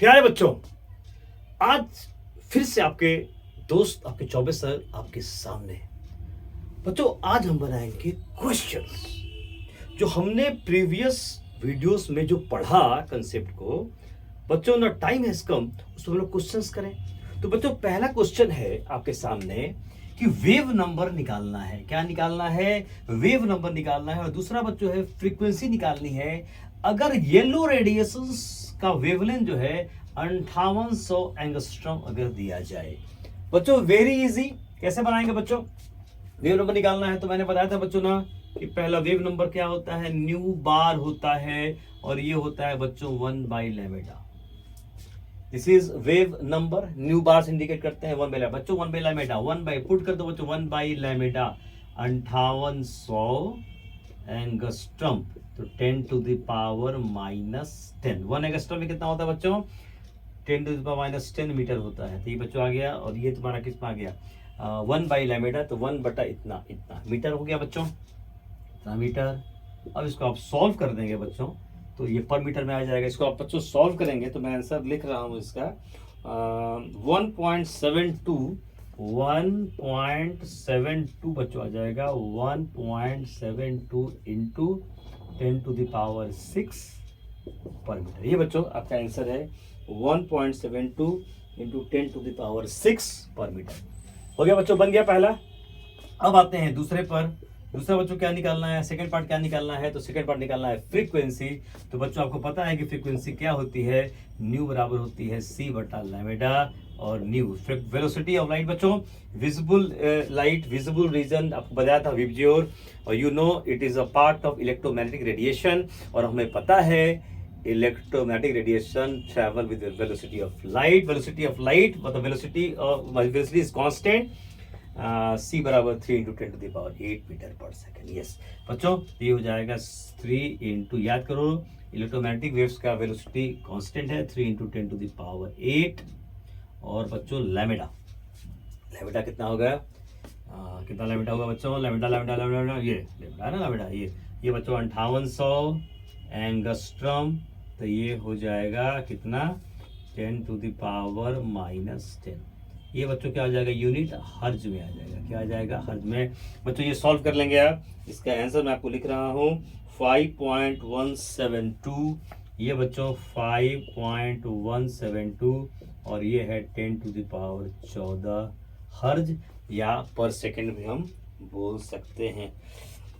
प्यारे बच्चों, आज फिर से आपके दोस्त आपके 24 सर आपके सामने। बच्चों, आज हम बनाएंगे क्वेश्चंस जो हमने प्रीवियस वीडियोस में जो पढ़ा कंसेप्ट को। बच्चों, ना टाइम हैज कम उसमें हम लोग क्वेश्चंस करें। तो बच्चों, पहला क्वेश्चन है आपके सामने कि वेव नंबर निकालना है। क्या निकालना है? वेव नंबर निकालना है। और दूसरा बच्चों है फ्रीक्वेंसी निकालनी है। अगर येलो रेडिएशंस का वेवलेंथ जो है 5800 एंगस्ट्रॉम अगर दिया जाए। बच्चों, वेरी इजी। कैसे बनाएंगे बच्चों? वेव नंबर निकालना है तो मैंने बताया था बच्चों ना कि पहला वेव नंबर क्या होता है, न्यू बार होता है, और ये होता है बच्चों 1/λ। This is wave number. Nu bar से इंडिकेट करते हैं 1/λ। बच्चों 1/λ, 1 पुट कर दो बच्चों 1/λ 5800 एंगस्ट्रम। तो 10 टू द पावर -10। 1 एंगस्ट्रम में कितना होता है बच्चों? 10 टू द पावर -10 मीटर होता है। तो ये बच्चों आ गया, और ये तुम्हारा किस में आ गया? 1/λ, तो 1 बटा इतना इतना मीटर हो गया बच्चों, इतना मीटर। अब इसको आप सॉल्व कर देंगे बच्चों तो ये पर मीटर में आ जाएगा। इसको आप बच्चों सॉल्व करेंगे तो मैं आंसर लिख रहा हूँ इसका 1.72 बच्चों आ जाएगा 1.72 इंटू 10 टू द पावर 6 पर मीटर। ये बच्चों आपका आंसर है 1.72 इंटू 10 टू द पावर 6 पर मीटर। हो गया बच्चों, बन गया पहला। अब आते हैं दूसरे पर। दूसरा बच्चों क्या निकालना है? सेकंड पार्ट क्या निकालना है? तो सेकंड पार्ट निकालना है फ्रीक्वेंसी। तो बच्चों आपको पता है कि फ्रीक्वेंसी क्या होती है? न्यू बराबर होती है c बटा लैम्डा। और न्यू वेलोसिटी ऑफ लाइट बच्चों, विजिबल लाइट, विजिबल रीजन आपको बताया था विबज्योर, और you know it is a part of electromagnetic radiation. और हमें पता है electromagnetic radiation travel with velocity of light. Velocity of light मतलब वेलोसिटी इज कांस्टेंट। c बराबर 3 into 10 to the power 8 metre पर सेकेंड। यस बच्चों, ये हो जाएगा 3 इंटू, याद करो इलेक्ट्रोमैग्नेटिक वेव्स का वेलोसिटी कांस्टेंट है 3 इंटू 10 टू द पावर 8। और बच्चों लैम्डा, लैम्डा कितना होगा? कितना लैम्डा होगा बच्चों? लैम्डा लैम्डा लैम्डा ये लैम्डा है ना, लैम्डा ये बच्चों 5800 एंगस्ट्रम। तो ये हो जाएगा कितना? 10 टू द पावर -10। ये बच्चों क्या आ जाएगा? यूनिट हर्ज में आ जाएगा। क्या आ जाएगा? हर्ज में। बच्चों ये सॉल्व कर लेंगे आप। इसका आंसर मैं आपको लिख रहा हूँ 5.172। ये बच्चों 5.172, और ये है 10 टू द पावर 14 हर्ज, या पर सेकंड में हम बोल सकते हैं।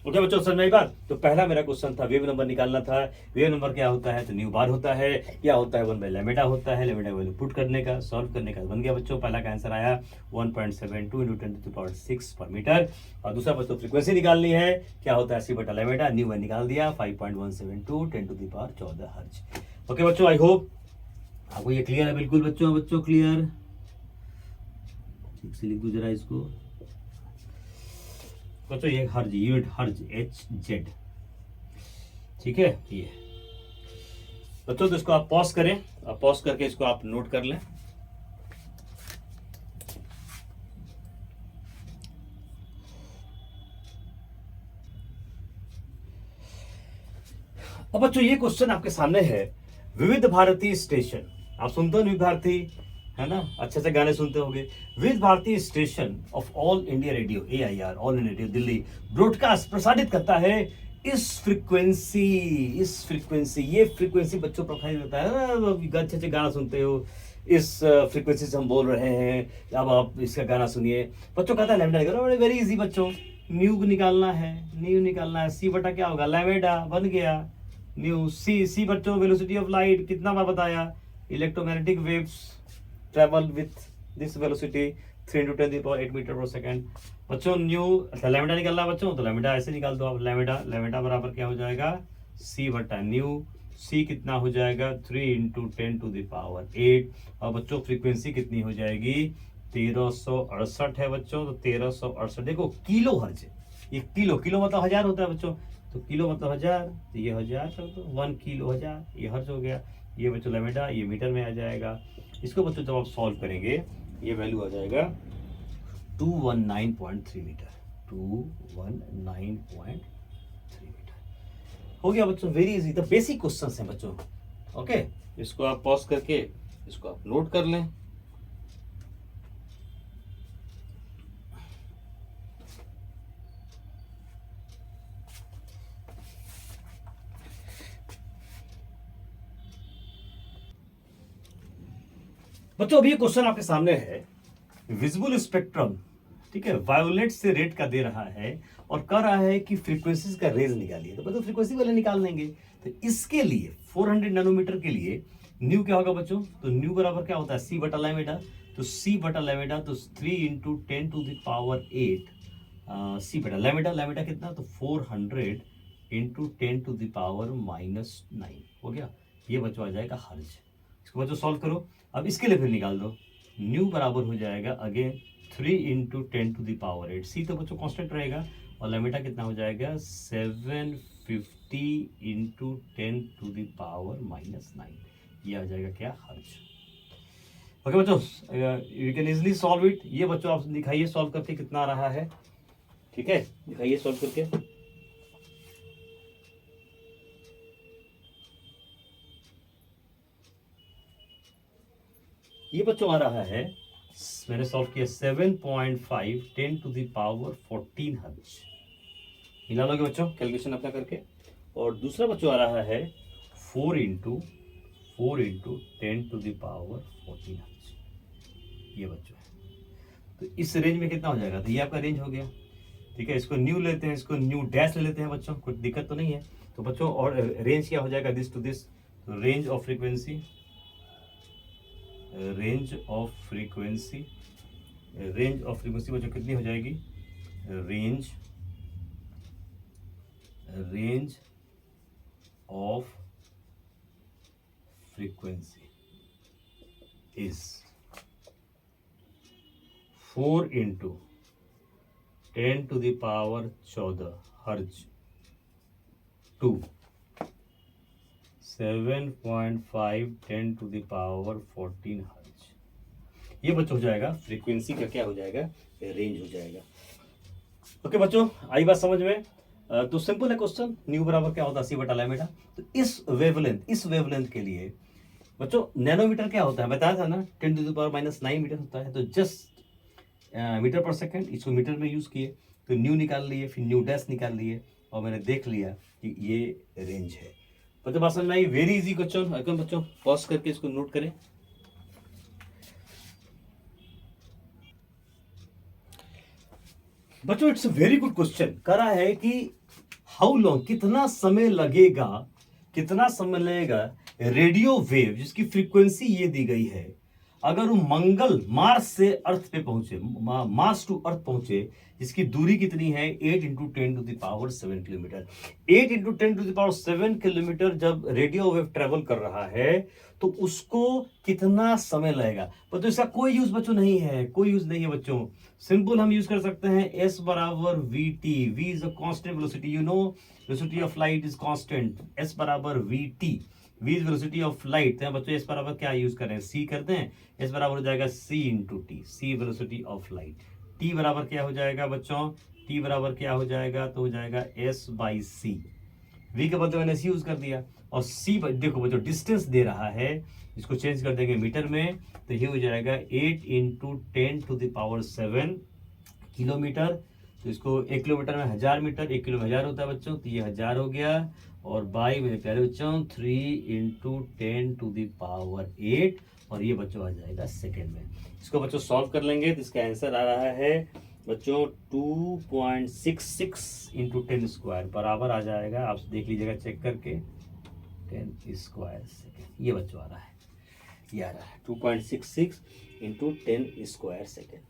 ओके बच्चों, समझ में आई बात? तो पहला मेरा क्वेश्चन था वेव नंबर निकालना था। वेव नंबर क्या होता है? तो न्यू बार होता है। क्या होता है? 1/λ होता है। लैम्डा वैल्यू पुट करने का, सॉल्व करने का बन गया बच्चों। पहला का आंसर आया 1.72 इंटू 10 टू द पावर 6 पर मीटर। और दूसरा बच्चों फ्रीक्वेंसी निकालनी है। क्या होता है? c बटा लैम्डा, न्यू वैल्यू निकाल दिया 5.172 10 टू द पावर 14 हर्ज। ओके बच्चों, आई होप आपको ये क्लियर है। बिल्कुल बच्चों, बच्चों क्लियर? ठीक से लिख दो जरा इसको बच्चों। ये हर्ज, यूनिट हर्ज HZ, ठीक है ये बच्चों। तो इसको आप पॉज करें, आप पॉज करके इसको आप नोट कर लें। अब बच्चों ये क्वेश्चन आपके सामने है। विविध भारती स्टेशन, आप सुनते हो विविध भारती, है ना? अच्छे से गाने सुनते होंगे। Vividh Bharati station of all India radio AIR, all India radio Delhi, broadcast प्रसारित करता है इस फ्रीक्वेंसी, ये फ्रीक्वेंसी बच्चों प्रसारित करता है ना। अच्छे अच्छे गाना सुनते हो, इस फ्रीक्वेंसी से हम बोल रहे हैं। अब आप इसका गाना सुनिए बच्चों। कहता है लैम्डा निकालो। वेरी इजी बच्चों, न्यू निकालना है, न्यू निकालना है। c बटा क्या होगा? लैम्डा बन गया न्यू। सी बच्चों वेलोसिटी ऑफ लाइट कितना बार बताया? Electromagnetic waves travel with this velocity 3 into 10 power 8 metre पर सेकेंड। बच्चों न्यू लैम्डा निकालना है बच्चों, तो लैम्डा ऐसे निकाल दो आप। लैम्डा बराबर क्या हो जाएगा? c बटा न्यू। c कितना हो जाएगा? 3 इंटू 10 टू द पावर 8। और बच्चों फ्रीक्वेंसी कितनी हो जाएगी? 1368 है बच्चों। तो 1368 देखो किलो हर्ज, ये किलो, किलो मतलब हजार होता है बच्चों। तो किलो मतलब हजार, तो ये हजार कर दो, 1 किलो हजार, ये हर्ज हो गया। ये बच्चों लैम्डा, ये मीटर में आ जाएगा। इसको बच्चों जब आप सॉल्व करेंगे ये वैल्यू आ जाएगा 219.3 मीटर, 219.3 मीटर। हो गया बच्चों, very easy. The basic questions हैं बच्चों। ओके, इसको आप पॉज करके इसको आप नोट कर लें। बच्चों अभी ये क्वेश्चन आपके सामने है, विजिबल स्पेक्ट्रम, ठीक है, वायोलेट से रेड का दे रहा है और कह रहा है कि फ्रीक्वेंसीज का रेंज निकालिए। तो बच्चों फ्रीक्वेंसी वाले निकाल लेंगे। तो इसके लिए 400 नैनोमीटर के लिए न्यू क्या होगा बच्चों? तो न्यू बराबर क्या होता है? सी बटा लैम्डा। तो सी बटा लैम्डा तो 3 इंटू 10⁸ सी बटा लैम्डा। लैम्डा कितना? तो 400 इंटू 10⁻⁻9 हो गया। ये बच्चों आ जाएगा हर्ज। इसको बच्चों सॉल्व करो। अब इसके लिए फिर निकाल दो। न्यू बराबर हो जाएगा अगेन 3 इंटू 10⁸ सी तो बच्चों कांस्टेंट रहेगा और लैम्डा कितना हो जाएगा? 750 इंटू 10⁻⁻9। ये आ जाएगा क्या? हर्ज। ओके बच्चों, you can easily solve it. ये बच्चों आप दिखाइए सॉल्व करके कितना आ रहा है। ठीक है, दिखाइए सॉल्व करके। ये बच्चों आ रहा है, मैंने सॉल्व किया 7.5 10⁻14 हर्ज। मिला लोगे बच्चों कैलकुलेशन अपना करके। और दूसरा बच्चों आ रहा है 4 इंटू 10⁻14 हर्ज। ये बच्चों है। तो इस रेंज में कितना हो जाएगा? तो ये आपका रेंज हो गया। ठीक है, इसको न्यू लेते हैं, इसको न्यू डैश ले लेते हैं बच्चों, कुछ दिक्कत तो नहीं है। तो बच्चों और रेंज क्या हो जाएगा? This to this. तो range of frequency, range of frequency, range of frequency बच्चों कितनी हो जाएगी? Range of frequency is 4 into 10⁻14 hertz to 7.5 10⁻14 हर्ज। ये बच्चों हो जाएगा फ्रीक्वेंसी का क्या हो जाएगा? रेंज हो जाएगा। ओके बच्चों, आई बात समझ में? तो सिंपल है क्वेश्चन। न्यू बराबर क्या होता है? सी बटा लैम्डा। तो इस वेवलेंथ के लिए बच्चों नैनोमीटर क्या होता है? बताया था ना, 10⁻⁻9 मीटर होता है। तो जस्ट मीटर पर सेकंड, इसको मीटर में यूज किए तो न्यू निकाल लिए, फिर न्यू डैश निकाल लिए और मैंने देख लिया कि ये रेंज है। बच्चों बात समझ में आई? Very easy question. एकदम बच्चों पॉज करके इसको नोट करें। बच्चों it's a very good question. कह रहा है कि हाउ लॉन्ग, कितना समय लगेगा रेडियो वेव जिसकी फ्रीक्वेंसी ये दी गई है, अगर वो मंगल मार्स से अर्थ पे पहुंचे, मार्स टू अर्थ पहुंचे, जिसकी दूरी कितनी है? 8 इंटू 10⁻7 किलोमीटर। 8 इंटू 10⁻7 किलोमीटर जब रेडियो वेव ट्रेवल कर रहा है तो उसको कितना समय लगेगा? पर तो इसका कोई यूज बच्चों नहीं है, कोई यूज नहीं है बच्चों। सिंपल हम यूज कर सकते हैं S बराबर VT। V is a constant velocity, you know velocity of light is constant. S बराबर VT, V is velocity of light. तो बच्चों S बराबर क्या यूज करें? C करते हैं। S बराबर हो जाएगा C into T, C velocity of light. T बराबर क्या हो जाएगा बच्चों? T बराबर क्या हो जाएगा? तो हो जाएगा S बाई C। V के बदले मैंने C यूज कर दिया और C देखो बच्चों डिस्टेंस दे रहा है, इसको चेंज कर देंगे मीटर में तो ये हो जाएगा 8 इंटू 10⁻7 किलोमीटर। तो इसको 1 किलोमीटर में 1000 मीटर, 1 किलो में 1000 होता है बच्चों, तो ये 1000 हो गया। और बाई मेरे प्यारे बच्चों 3 इंटू 10⁸ और ये बच्चों आ जाएगा सेकेंड में। इसको बच्चों सॉल्व कर लेंगे तो इसका आंसर आ रहा है बच्चों 2.66 इंटू 10 स्क्वायर बराबर आ जाएगा। आप देख लीजिएगा चेक करके, 10 स्क्वायर सेकेंड। ये बच्चों आ रहा है, ये आ रहा है 2.66 इंटू 10 स्क्वायर सेकेंड।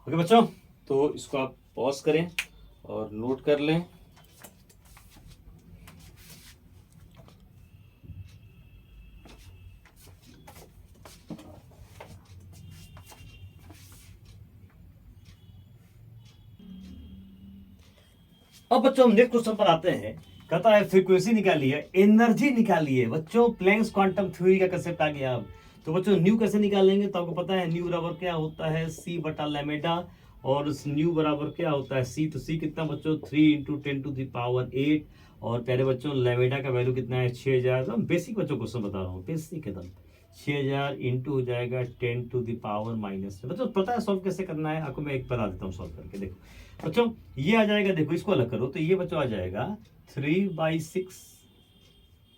ओके बच्चों, तो इसको आप पॉज करें और नोट कर लें। अब बच्चों हम नेक्स्ट क्वेश्चन पर आते हैं। कहता है फ्रीक्वेंसी निकालिए, एनर्जी निकालिए। बच्चों प्लैंक्स क्वांटम थ्योरी का कंसेप्ट आ गया अब। तो बच्चों न्यू कैसे निकालेंगे? तो आपको पता है न्यू बराबर क्या होता है? C बटा लैम्डा। और न्यू बराबर क्या होता है सी, तो सी कितना बच्चों 3 इंटू 10⁸ और प्यारे बच्चों लेमेडा का वैल्यू कितना है 6000। तो बेसिक बच्चों क्वेश्चन बता रहा हूँ, बेसिक एकदम 6000 इंटू हो जाएगा 10⁻⁻। बच्चों पता है सॉल्व कैसे करना है, आपको मैं एक बता देता हूँ सॉल्व करके। देखो बच्चों ये आ जाएगा, देखो इसको अलग करो तो ये बच्चों आ जाएगा 3/6,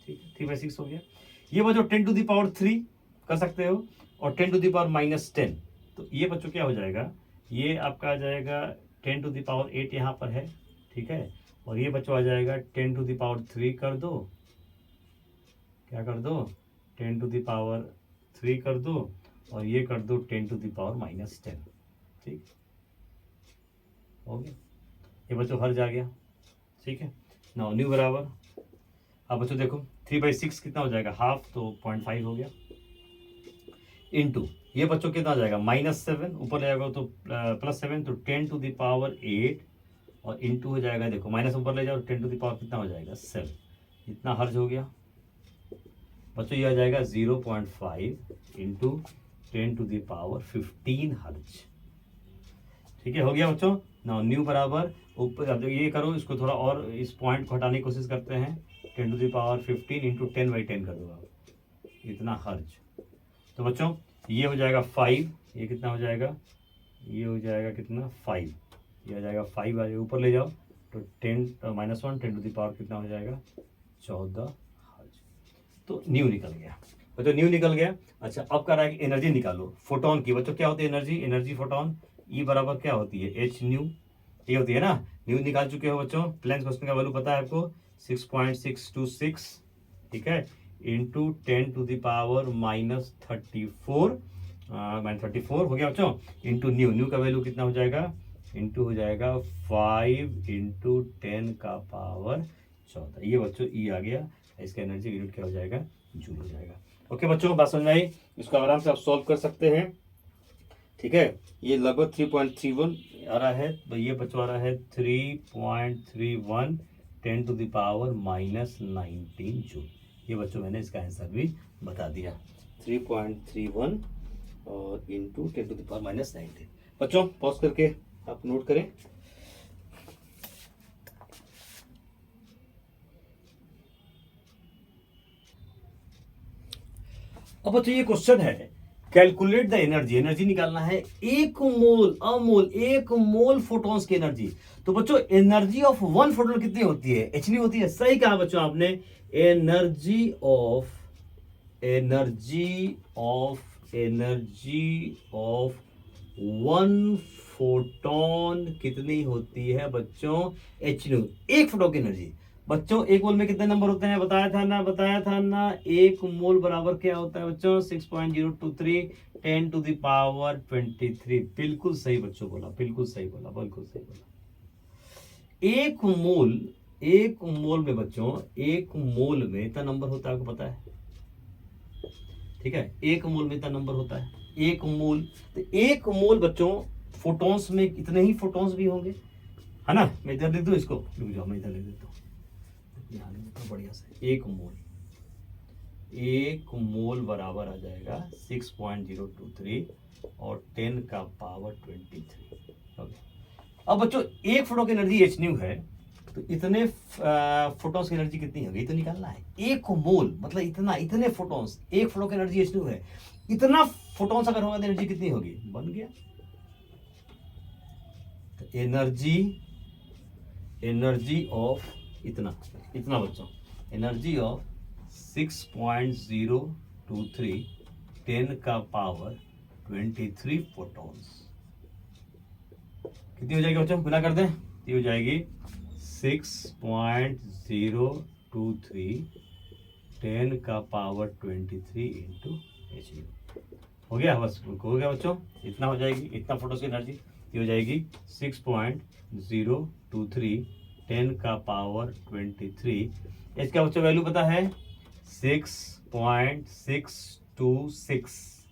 ठीक है 3/6 हो गया। ये बच्चों 10⁻³ कर सकते हो और 10⁻−10, तो ये बच्चों क्या हो जाएगा, ये आपका आ जाएगा 10⁸ यहाँ पर है, ठीक है। और ये बच्चों आ जाएगा 10⁻³ कर दो, क्या कर दो 10⁻³ कर दो और ये कर दो 10⁻−10, ठीक हो गया। ये बच्चों हर जा गया, ठीक है। नाउ न्यू बराबर, अब बच्चों देखो 3/6 कितना हो जाएगा हाफ, तो 0.5 हो गया, इंटू ये बच्चों कितना आ जाएगा -7, ऊपर ले जाएगा तो +7, तो 10⁸ और इंटू हो जाएगा, देखो माइनस ऊपर ले जाओ 10⁻ कितना हो जाएगा 7, इतना हर्ज हो गया बच्चों। ये आ जाएगा 0.5 इंटू 10⁻15 हर्ज, ठीक है हो गया बच्चों। नाउ न्यू बराबर ऊपर, अब ये करो इसको थोड़ा और इस पॉइंट को हटाने की कोशिश करते हैं, 10⁻15 इंटू 10/10 कर दो आप, इतना हर्ज। तो बच्चों ये हो जाएगा 5, ये कितना हो जाएगा, ये हो जाएगा कितना 5, ये आ जाएगा 5 आ जाएगा, ऊपर ले जाओ तो 10-1 10⁻ कितना हो जाएगा 14 हर्ज। तो न्यू निकल गया बच्चों, न्यू निकल गया। अच्छा अब कर रहा है कि एनर्जी निकालो फोटोन की। बच्चों क्या होती है एनर्जी, एनर्जी फोटोन ई बराबर क्या होती है एच न्यू, ये होती है ना। न्यू निकाल चुके हो बच्चों, प्लेन क्वेश्चन का वैल्यू पता है आपको 6.626, ठीक है, इंटू 10⁻34 हो गया बच्चों, इंटू न्यू, न्यू का वैल्यू कितना हो जाएगा, इंटू हो जाएगा 5 इंटू 10⁻14। ये बच्चों ई आ गया, इसका एनर्जी यूनिट क्या हो जाएगा जूल हो जाएगा। ओके बच्चों बात समझ में आई, इसको आराम से आप सॉल्व कर सकते हैं, ठीक है। ये लगभग 3.31 आ रहा है, तो ये बच्चों आ रहा है 3.31 10⁻−19 जूल। ये बच्चों मैंने इसका आंसर भी बता दिया 3.31 और इंटू 10⁻−19। बच्चों पॉज करके आप नोट करें। अब बच्चों ये क्वेश्चन है कैलकुलेट द एनर्जी, एनर्जी निकालना है, एक मोल फोटॉन्स की एनर्जी। तो बच्चों एनर्जी ऑफ वन फोटोन कितनी होती है, एच नी होती है, सही कहा बच्चों आपने। एनर्जी ऑफ वन फोटोन कितनी होती है बच्चों, एच न्यू, एक फोटोन की एनर्जी। बच्चों एक मोल में कितने नंबर होते हैं बताया था ना, एक मोल बराबर क्या होता है बच्चों 6.023 10⁻23। बिल्कुल सही बच्चों बोला, बिल्कुल सही बोला। एक मोल में बच्चों, एक मोल में इतना नंबर होता है आपको पता है, ठीक है, एक मोल में इतना नंबर होता है, एक मोल। तो एक मोल बच्चों फोटॉन्स में इतने ही फोटॉन्स भी होंगे, है ना। मैं इधर लिख दूं इसको, रुक जाओ मैं इधर लिख देता हूँ बढ़िया से। एक मोल बराबर आ जाएगा 6.023 और 10⁻23। ओके अब बच्चों एक फोटो की एनर्जी एच न्यू है, तो इतने फोटॉन्स की एनर्जी कितनी होगी, तो निकालना है। एक मोल मतलब इतने फोटॉन्स, एक फोटो की एनर्जी एच न्यू है, इतना फोटॉन्स अगर होगा तो एनर्जी कितनी होगी, बन गया। तो एनर्जी ऑफ इतना बच्चों, एनर्जी ऑफ 6.023 10⁻23 फोटॉन्स कितनी हो जाएगी बच्चों, गुना कर दें, ये हो जाएगी 6.023 10⁻23 इंटू एच न्यू। हो गया बस, हो गया बच्चों, इतना हो जाएगी, इतना फोटोस की एनर्जी ये हो जाएगी 6.023 10⁻23। इसका बच्चों वैल्यू पता है 6.626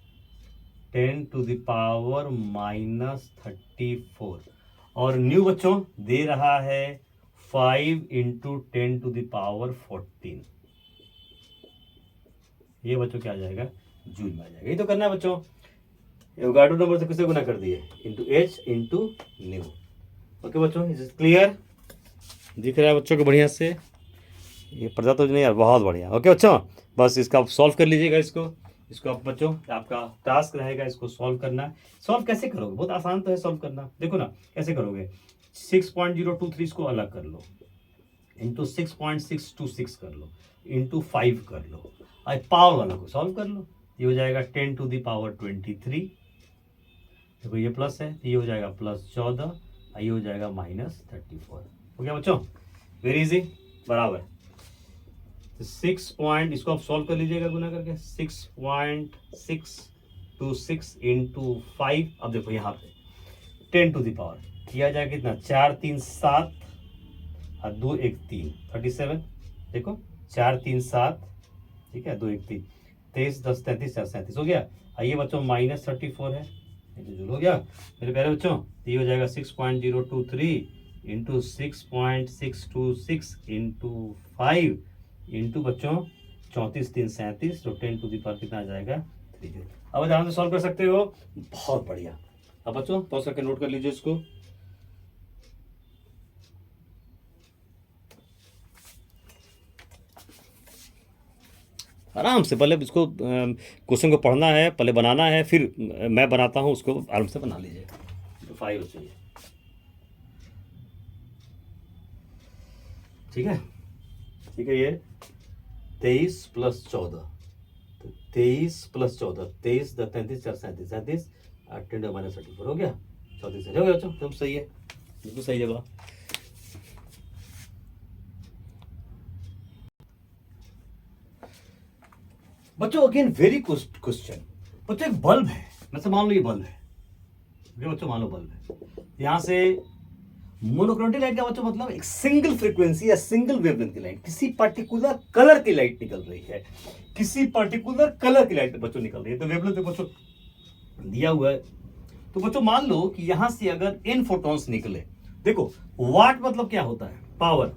10⁻−34 और न्यू बच्चों दे रहा है 5 इंटू 10⁻14। ये बच्चों क्या आ जाएगा जूल में आ जाएगा। ये तो करना है बच्चों, एवोगाड्रो नंबर से किसे गुना कर दिए, into H into new. Okay बच्चों, इज क्लियर, दिख रहा है बच्चों को बढ़िया से, ये पर्दा तो नहीं यार, बहुत बढ़िया। ओके बच्चों, बस इसका आप सॉल्व कर लीजिएगा इसको आप बच्चों, आपका टास्क रहेगा इसको सॉल्व करना। सॉल्व कैसे करोगे, बहुत आसान तो है सॉल्व करना, देखो ना कैसे करोगे। 6.023 इसको अलग कर लो, इंटू 6.626 कर लो, इंटू 5 कर लो, और पावर वाला को सॉल्व कर लो। ये हो जाएगा 10⁻23, देखो ये प्लस है, ये हो जाएगा +14, ये हो जाएगा -34। हो गया बच्चों, वेरी इजी, बराबर। तो 6 पॉइंट, इसको आप सॉल्व कर लीजिएगा गुना करके, 6.626 इंटू 5। अब देखो यहाँ पे 10⁻, किया जाएगा कितना, 4 3 7 और 2 1 3, 37। देखो 4 3 7, ठीक है, 2 1 3, 23 10 33 4 37 हो गया। आइए बच्चों -34 है, ये तो जुल हो गया मेरे प्यारे बच्चों। तो ये हो जाएगा 6.023 इंटू 6.626 इंटू 5 इंटू बच्चों 34 3 37, तो 10⁻, कितना आ जाएगा 3 जूल। अब आराम से सॉल्व कर सकते हो, बहुत बढ़िया। अब बच्चों पॉज करके नोट कर लीजिए इसको। आराम से, पहले इसको क्वेश्चन को पढ़ना है, पहले बनाना है, फिर मैं बनाता हूँ उसको, आराम से बना लीजिए। तो 5 चाहिए, ठीक है, ठीक है। ये 23 + 14, तो 23 + 14, 23 10 33 4 37 37, 10 -34 हो गया, 34 हो गया बच्चों, सब सही है, बिल्कुल सही जगह। बच्चों अगेन वेरी क्वेश्चन, बच्चों एक बल्ब है, वैसे मान लो ये बल्ब है, बच्चों मान लो बल्ब है, यहाँ से मोनोक्रोमेटिक लाइट का बच्चों मतलब एक सिंगल फ्रीक्वेंसी या सिंगल वेवलेंथ की लाइट, किसी पर्टिकुलर कलर की लाइट निकल रही है, किसी पर्टिकुलर कलर की लाइट बच्चों निकल रही है, तो वेवलेंथ बच्चों दिया हुआ है। तो बच्चों मान लो कि यहां से अगर n फोटॉन्स निकले, देखो वाट मतलब क्या होता है, पावर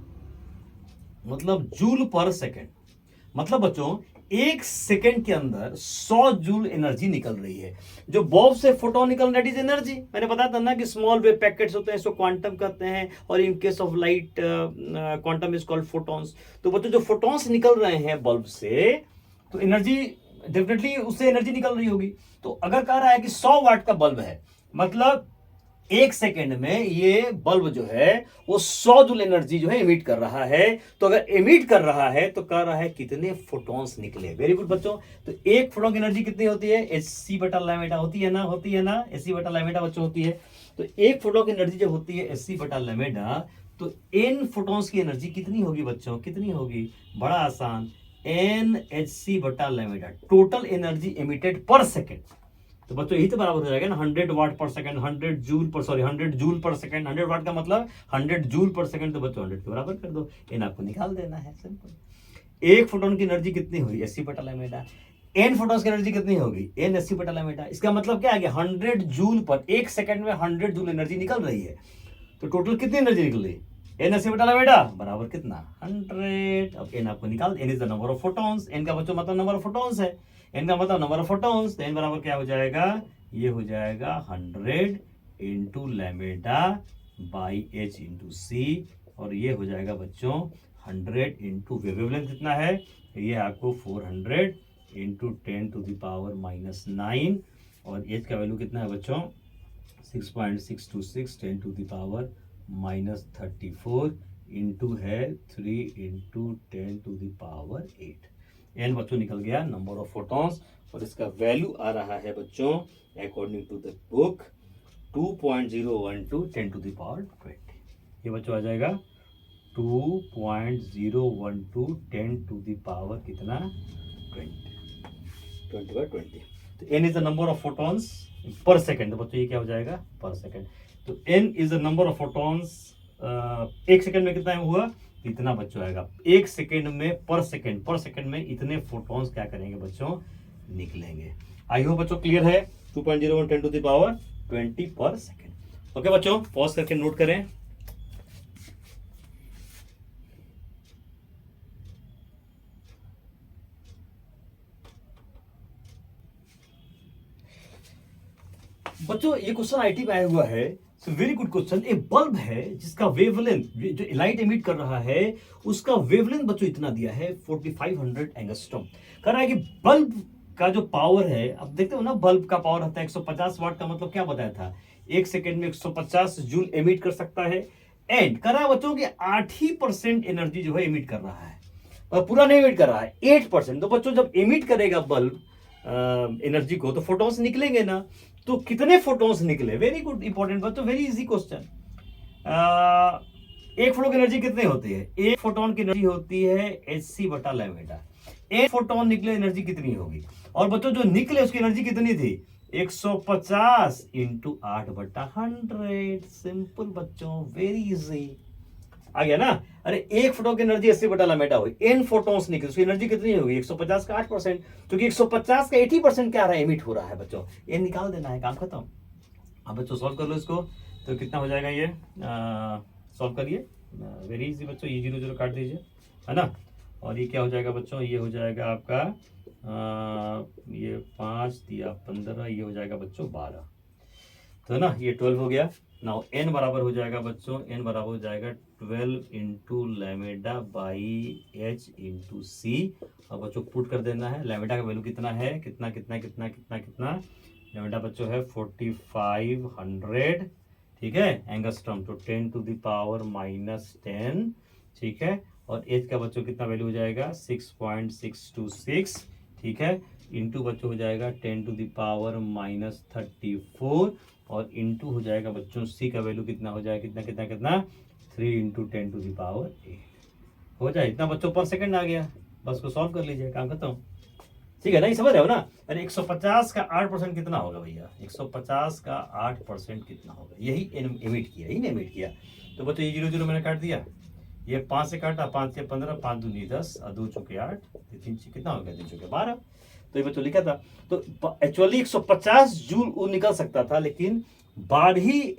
मतलब जूल पर सेकेंड, मतलब बच्चों 1 सेकेंड के अंदर 100 जूल एनर्जी निकल रही है। जो बॉब से फोटोन निकल रहा है एनर्जी, मैंने बताया था ना कि स्मॉल वेव पैकेट्स होते हैं, इसको क्वांटम कहते हैं, और in case of light quantum is called photons. तो बच्चों जो फोटॉन्स निकल रहे हैं बल्ब से, तो एनर्जी डेफिनेटली उससे एनर्जी निकल रही होगी। तो अगर कह रहा है कि 100 वाट का बल्ब है, मतलब 1 सेकेंड में ये बल्ब जो है वो 100 जूल एनर्जी जो है इमिट कर रहा है। तो अगर इमिट कर रहा है तो कह रहा है कितने फोटॉन्स निकले। वेरी गुड बच्चों, तो एक फोटोन की एनर्जी कितनी होती है, Hc/λ होती है ना, होती है ना, Hc/λ बच्चों होती है। तो एक फोटोन की एनर्जी जब होती है Hc/λ, तो n फोटॉन्स की एनर्जी कितनी होगी बच्चों, कितनी होगी, बड़ा आसान, NHc/λ, टोटल एनर्जी एमिटेड पर सेकेंड। तो बच्चों यही तो बराबर हो जाएगा ना 100 वाट पर सेकंड, 100 जूल पर, सॉरी 100 जूल पर सेकंड, 100 वाट का मतलब 100 जूल पर सेकंड, तो बच्चों 100 के बराबर कर दो, इन आपको निकाल देना है, सिंपल। एक फोटोन की एनर्जी कितनी हुई, Hc/λ, एन फोटॉन्स की एनर्जी कितनी होगी, Hc/λ। इसका मतलब क्या आ गया, 100 जूल पर, 1 सेकंड में 100 जूल एनर्जी निकल रही है। तो टोटल कितनी एनर्जी निकल रही है, Hc/λ बराबर कितना, 100। अब एन आपको निकाल, N is the number of photons, N का बच्चों मतलब नंबर ऑफ फोटॉन्स है, एन का मतलब नंबर ऑफ फोटॉन्स, तो एन बराबर क्या हो जाएगा, ये हो जाएगा 100 into lambda by h into c, और ये हो जाएगा बच्चों 100 इंटू वेवलेंथ कितना है, ये आपको 400 इंटू 10⁻⁻9, और एच का वैल्यू कितना है बच्चों 6.626, 10⁻34 इंटू है 3 इंटू 10⁸। एन बच्चों निकल गया नंबर ऑफ फोटॉन्स, और इसका वैल्यू आ रहा है बच्चों अकॉर्डिंग टू द बुक 2.012 10⁻20। ये बच्चों आ जाएगा 2.012 10⁻, कितना 20/20। तो n is the number of photons per second, तो बच्चों ये क्या हो जाएगा पर सेकेंड। तो n is the number of photons, 1 second में कितना हुआ, इतना बच्चों आएगा 1 सेकेंड में, पर सेकेंड में इतने फोटॉन्स क्या करेंगे बच्चों, निकलेंगे। आई होप बच्चों क्लियर है, 2.01 10⁻20 पर सेकेंड। ओके बच्चों, पॉज करके नोट करें। बच्चों ये क्वेश्चन आईटी में आया हुआ है, सो वेरी गुड क्वेश्चन। एक बल्ब है जिसका वेवलेंथ जो लाइट एमिट कर रहा है उसका वेवलेंथ बच्चों इतना दिया है 4500 एंगस्ट्रॉम। कह रहा है कि बल्ब का जो पावर है, अब देखते हो ना बल्ब का पावर होता है 150 वाट का, मतलब क्या बताया था, एक सेकेंड में 150 जूल एमिट कर सकता है। एंड कह रहा है बच्चों कि 8% एनर्जी जो है एमिट कर रहा है, और पूरा नहीं एमिट कर रहा है 8%। तो बच्चों जब एमिट करेगा बल्ब एनर्जी को तो फोटॉन्स निकलेंगे ना, तो कितने फोटॉन्स निकले, वेरी गुड इंपॉर्टेंट बच्चों, वेरी इजी क्वेश्चन। एक फोटोन की एनर्जी कितनी होती है, एक फोटोन की एनर्जी होती है hc बटा लैम्डा। एक फोटोन निकले एनर्जी कितनी होगी, और बच्चों जो निकले उसकी एनर्जी कितनी थी 150 इंटू 8 बटा 100। सिंपल बच्चों, वेरी इजी, आ गया ना। अरे एक फोटोन की एनर्जी 80 बटा लैम्डा हुई, एन फोटॉन्स निकले उसकी एनर्जी कितनी होगी 150 का 8%, क्योंकि 150 का 80% क्या रहा है एमिट हो रहा है बच्चों, ये निकाल देना है, काम खत्म। अब बच्चों सॉल्व कर लो इसको, तो कितना हो जाएगा ये, सॉल्व करिए, वेरी इजी बच्चों, ये 0 0 काट दीजिए, है ना। और ये क्या हो जाएगा बच्चों, ये हो जाएगा आपका ये 5 दिया 15, ये हो जाएगा बच्चों 12, तो ना ये 12 हो गया। नाउ n बराबर हो जाएगा बच्चों, n बराबर हो जाएगा 12 into lambda by h into c. अब बच्चों पुट कर देना है, लैम्डा का वैल्यू कितना है, कितना कितना कितना कितना कितना, लैम्डा बच्चों है 4500, ठीक है, एंगस्ट्रॉम, तो 10 टू द पावर -10, ठीक है। और एच का बच्चों कितना वैल्यू हो जाएगा 6.626, ठीक है, इंटू बच्चों हो जाएगा 10 टू द पावर -34, और इंटू हो जाएगा बच्चों सी का वैल्यू कितना हो जाएगा, कितना कितना कितना 3 इंटू 10 टू द पावर 8 हो जाए, इतना बच्चों पर सेकंड आ गया। बस को सॉल्व कर लीजिए, काम खत्म, ठीक है, नहीं समझ रहे हो ना। अरे 150 का 8% कितना होगा भैया, 150 का 8% कितना होगा, यही एमिट किया, यही एमिट किया। तो बच्चों ये 0 0 मैंने काट दिया, ये 5 से काटा, 5 से 15, 5 दूनी 10, 2 चुके 8, 3 कितना हो गया 3 चुके 12, तो ये बच्चों लिखा था। तो एक्चुअली 150 जूल वो निकल सकता था, लेकिन 12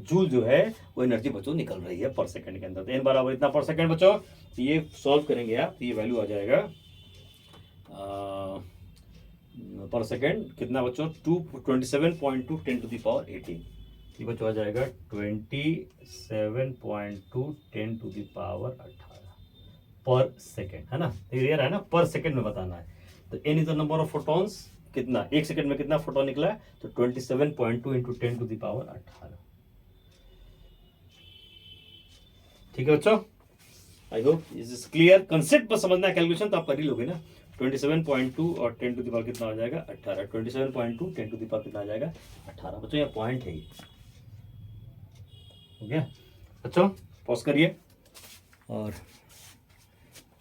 जूल जो है वो एनर्जी बच्चों निकल रही है पर सेकंड के अंदर। तो एन बराबर इतना पर सेकंड बच्चों, तो ये सॉल्व करेंगे आप, तो ये वैल्यू आ जाएगा पर सेकंड कितना बच्चों 27.2 10 टू द पावर 18, ये बच्चों आ जाएगा 27.2 10 टू द पावर 18 पर सेकंड, है ना, क्लियर है ना, पर सेकंड में बताना है। तो n is the number of photons, कितना एक सेकंड में कितना फोटोन निकला है, तो 27.2 इंटू 10 टू द पावर 18, ठीक है बच्चों, I hope is is clear. Concept पर समझना है, कैलकुलेशन तो आप कर ही लोगे ना। 27.2 और 10 टू द पावर कितना आ जाएगा 18, 27.2 10 टू द पावर कितना आ जाएगा 18 बच्चों, ये पॉइंट है, हो गया बच्चों, पॉज करिए और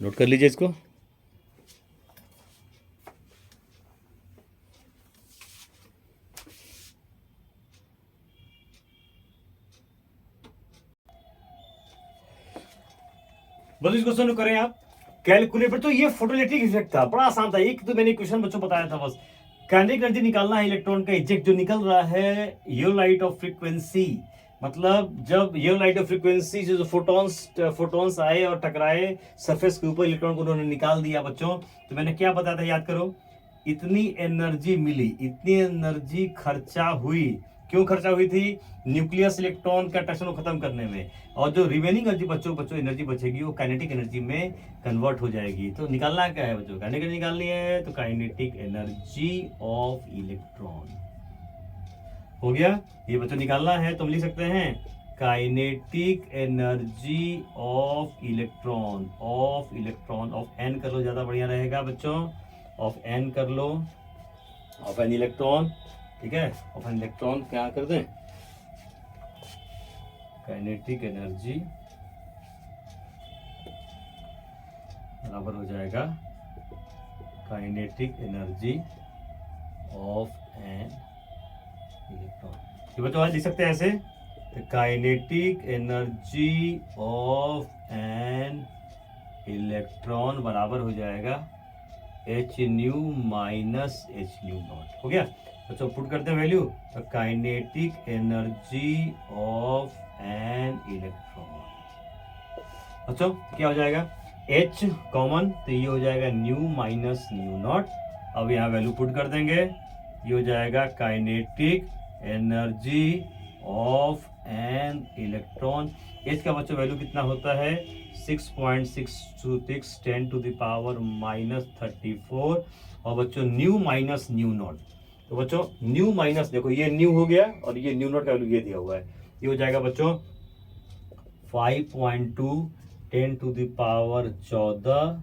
नोट कर लीजिए इसको। बस इस क्वेश्चन को करें आप, कैलकुलेटर। तो ये फोटोइलेक्ट्रिक इफेक्ट था, बड़ा आसान था, एक तो मैंने क्वेश्चन बच्चों बताया था बस। काइनेटिक एनर्जी निकालना है इलेक्ट्रॉन का इजेक्ट जो निकल रहा है ये लाइट ऑफ फ्रीक्वेंसी, मतलब जब ये लाइट ऑफ फ्रीक्वेंसी से जो फोटॉन्स आए और टकराए सरफेस के ऊपर, इलेक्ट्रॉन को उन्होंने निकाल दिया बच्चों। तो मैंने क्या बताया था, याद करो, इतनी एनर्जी मिली, इतनी एनर्जी खर्चा हुई, क्यों खर्चा हुई थी, न्यूक्लियस इलेक्ट्रॉन का अट्रैक्शन को खत्म करने में, और जो रिमेनिंग एनर्जी बच्चों एनर्जी बचेगी वो काइनेटिक एनर्जी में कन्वर्ट हो जाएगी। तो निकालना क्या है बच्चों, काइनेटिक एनर्जी निकालनी है, तो काइनेटिक एनर्जी ऑफ इलेक्ट्रॉन हो गया, ये बच्चों निकालना है, तो हम लिख सकते हैं kinetic energy of electron, of n कर लो, ज्यादा बढ़िया रहेगा बच्चों, ऑफ एन कर लो, ऑफ एन इलेक्ट्रॉन, ठीक है, ऑफ एन इलेक्ट्रॉन क्या कर दें, काइनेटिक एनर्जी बराबर हो जाएगा kinetic energy of an electron. ये बच्चों आज लिख सकते हैं ऐसे, kinetic energy of an electron बराबर हो जाएगा H new minus H new not, हो गया बच्चों, पुट करते हैं वैल्यू, तो kinetic energy of an electron बच्चों क्या हो जाएगा, एच कॉमन, तो ये हो जाएगा न्यू माइनस न्यू नॉट। अब यहाँ वैल्यू पुट कर देंगे, ये हो जाएगा kinetic energy of an electron. H का बच्चों वैल्यू कितना होता है 6.626 10⁻⁻34 और बच्चों न्यू माइनस न्यू नॉट। तो बच्चों न्यू माइनस देखो ये न्यू हो गया और ये न्यू नॉट का वैल्यू ये दिया हुआ है, ये हो जाएगा बच्चों 5.2 10⁻14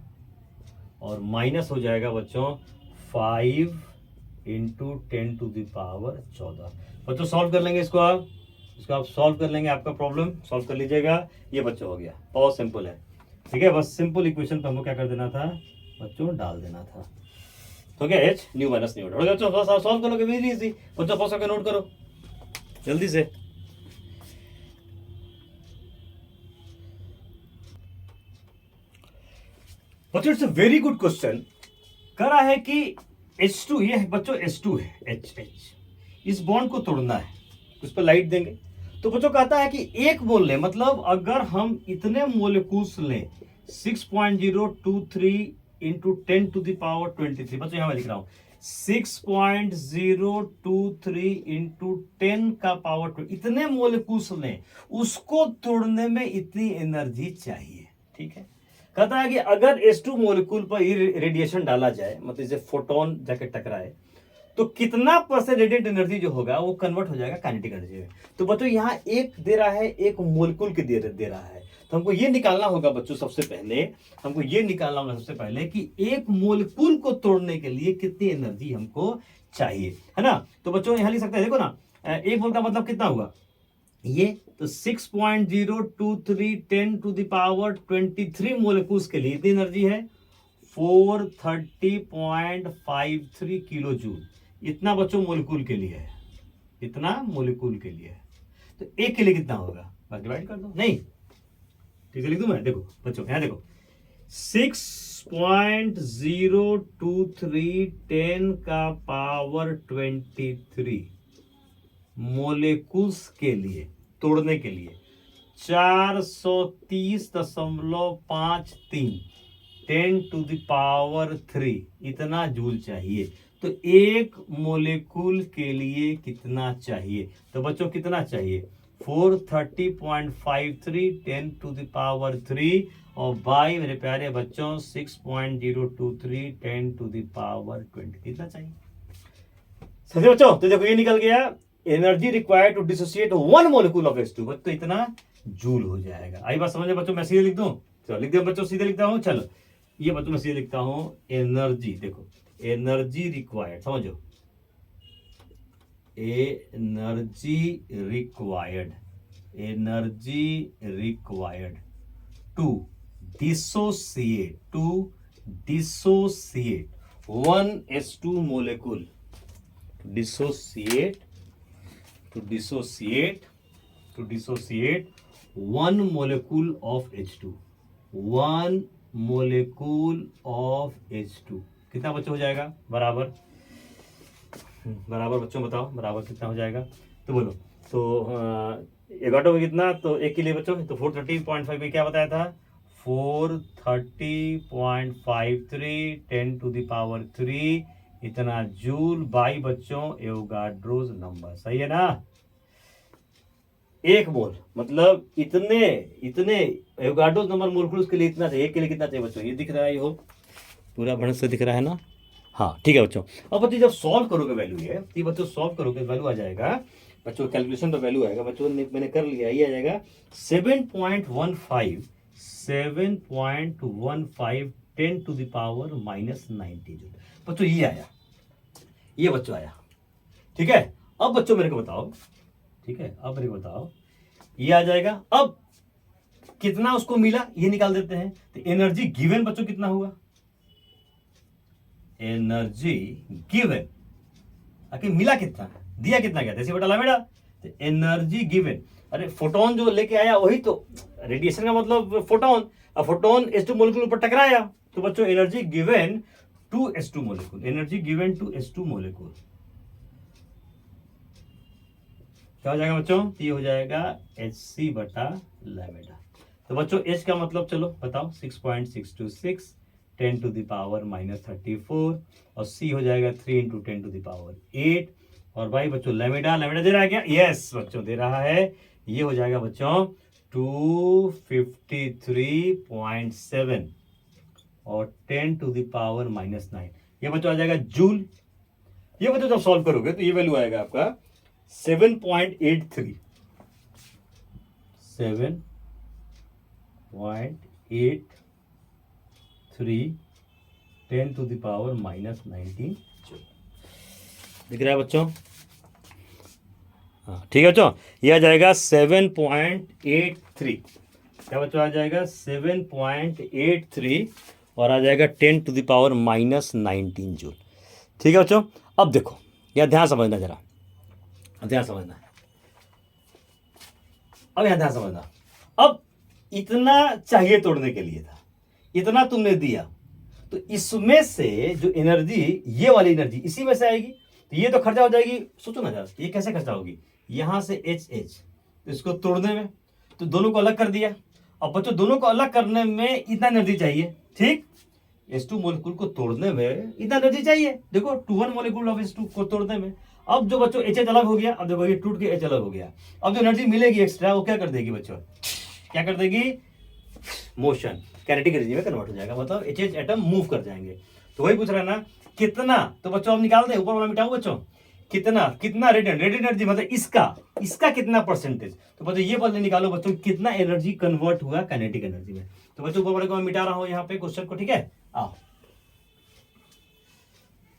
और माइनस हो जाएगा बच्चों 5 × 10⁻14। बच्चों सॉल्व कर लेंगे इसको आप सॉल्व कर लेंगे, आपका प्रॉब्लम सॉल्व कर लीजिएगा। ये बच्चों हो गया, बहुत सिंपल है, ठीक है। बस सिंपल इक्वेशन पे हमको क्या कर देना था बच्चों, डाल देना था। तो क्या H new minus new not. बच्चों सॉल्व करोगे वेरी इजी बच्चों, फर्स्ट करके नोट करो जल्दी से। बच्चों it's a very good question. करा है कि H2 ये बच्चों H2 है, H इस बॉन्ड को तोड़ना है, उस पर लाइट देंगे। तो बच्चों कहता है कि एक मोल लें, मतलब अगर हम इतने मोलिक्यूल्स लें 6.023 × 10⁻23। बच्चों यहां मैं लिख रहा हूं 6.023 × 10⁻20 इतने मोलिक्यूल्स लें, उसको तोड़ने में इतनी एनर्जी चाहिए, ठीक है। कहता है कि अगर H2 मोलिक्यूल पर रेडिएशन डाला जाए, मतलब जैसे फोटोन जाके टकराए, तो कितना परसेंट रेडिएंट एनर्जी जो होगा वो कन्वर्ट हो जाएगा काइनेटिक एनर्जी में। तो बच्चों यहाँ एक दे रहा है, एक मोलिक्यूल के दे रहा है। तो हमको ये निकालना होगा बच्चों, सबसे पहले हमको ये निकालना होगा सबसे पहले कि एक मोलिक्यूल को तोड़ने के लिए कितनी एनर्जी हमको चाहिए, है ना। तो बच्चों यहाँ लिख सकते हैं, देखो ना एक मोल का मतलब कितना हुआ ये, तो 6.023 10⁻23 मोलिक्यूल्स के लिए इतनी एनर्जी है 430.53 किलो जूल। इतना बच्चों मोलिक्यूल के लिए है, इतना मोलिक्यूल के लिए है। तो एक के लिए कितना होगा, बस डिवाइड कर दो, नहीं ठीक है लिख दूं मैं। देखो बच्चों यहाँ देखो 6.023 10⁻23 मोलिक्यूल्स के लिए तोड़ने के लिए 430.53 10⁻3 इतना जूल चाहिए। तो एक मोलिक्यूल के लिए कितना चाहिए, तो बच्चों कितना चाहिए 430.53 10⁻3 और बाई मेरे प्यारे बच्चों 6.023 10⁻20 कितना चाहिए। सही बच्चों, तो देखो ये निकल गया energy required to dissociate one molecule of H2, तो इतना जूल हो जाएगा। आई बात समझ बच्चों, मैं सीधे लिख दूं, चलो लिख दिया बच्चों, सीधे लिखता हूं। चलो ये बच्चों मैं सीधे लिखता हूं एनर्जी, देखो एनर्जी रिक्वायर्ड, समझो energy required to dissociate one H2 molecule, to dissociate one molecule of H2, one molecule of H2 कितना बच्चों हो जाएगा, बराबर बच्चों बताओ बराबर कितना हो जाएगा, तो बोलो। तो एक ऑटो में कितना, तो एक के लिए बच्चों तो 430.5 में क्या बताया था 430.53 10⁻3 इतना जूल बाई बच्चों एवोगाड्रोस नंबर, सही है ना। एक मोल मतलब इतने एवोगाड्रोस नंबर मोलिक्यूल्स के लिए इतना चाहिए, एक के लिए कितना चाहिए बच्चों, ये दिख रहा है, ये हो पूरा बढ़िया से दिख रहा है ना, हाँ ठीक है बच्चों। अब बच्चों जब सॉल्व करोगे वैल्यू ये, तो बच्चों सॉल्व करोगे वैल्यू आ जाएगा बच्चों, कैलकुलेशन पर वैल्यू आएगा बच्चों, मैंने कर लिया, ये आ जाएगा 7.15 10⁻90 जूल बच्चों, ये आया, ये बच्चों आया, ठीक है। अब बच्चों मेरे को बताओ, ठीक है, अब मेरे को बताओ ये आ जाएगा, अब कितना उसको मिला ये निकाल देते हैं। तो एनर्जी गिवन बच्चों कितना हुआ, एनर्जी गिवन आखिर मिला कितना, दिया कितना गया, जैसे बटा लैम्डा। तो एनर्जी गिवन, अरे फोटोन जो लेके आया वही तो रेडिएशन का मतलब फोटोन, अब फोटोन H2 मोलिक्यूल पर टकराया, तो बच्चों energy given to H2 molecule, energy given to H2 molecule क्या हो जाएगा बच्चों, ये हो जाएगा Hc बटा लैम्डा। तो बच्चों H का मतलब चलो बताओ 6.626 10⁻34 और C हो जाएगा 3 × 10⁻8 और भाई बच्चों लैम्डा दे रहा है क्या? यस बच्चों दे रहा है। ये हो जाएगा बच्चों 253.7 और 10⁻⁻⁹ ये बच्चों आ जाएगा जूल। ये बच्चों जब सॉल्व करोगे तो ये वैल्यू आएगा आपका 7.83 10⁻⁻19 दिख रहा है बच्चों? हाँ ठीक है बच्चों, ये आ जाएगा 7.83। क्या बच्चों आ जाएगा 7.83 और आ जाएगा 10⁻⁻19 जूल। ठीक है बच्चों, अब देखो यह ध्यान समझना जरा, ध्यान समझना, अब यहां ध्यान समझना। अब इतना चाहिए तोड़ने के लिए था, इतना तुमने दिया, तो इसमें से जो एनर्जी, ये वाली एनर्जी इसी में से आएगी, तो ये तो खर्चा हो जाएगी। सोचो ना जरा, ये कैसे खर्चा होगी? यहां से एच तो इसको तोड़ने में, तो दोनों को अलग कर दिया। अब बच्चों दोनों को अलग करने में इतना एनर्जी चाहिए, ठीक? H2 मोलिक्यूल को तोड़ने में इतना एनर्जी चाहिए। देखो 2 मोलिक्यूल ऑफ H2 को तोड़ने में। अब जो बच्चों HH अलग हो गया, अब देखो ये टूट के H अलग हो गया। अब जो एनर्जी मिलेगी एक्स्ट्रा, वो क्या कर देगी बच्चों? क्या कर देगी? मोशन, काइनेटिक एनर्जी में कन्वर्ट हो जाएगा, मतलब HH एटम मूव कर जाएंगे। तो वही पूछ रहा है ना, कितना? तो बच्चों अब निकाल दे, ऊपर वाला मिटाओ बच्चों। कितना रेडिएंट एनर्जी, मतलब इसका कितना परसेंटेज? तो बच्चों ये पहले निकालो बच्चों, कितना एनर्जी कन्वर्ट हुआ काइनेटिक एनर्जी में। तो बच्चों ऊपर वाले को मैं मिटा रहा हूं यहाँ पे क्वेश्चन को, ठीक है? आओ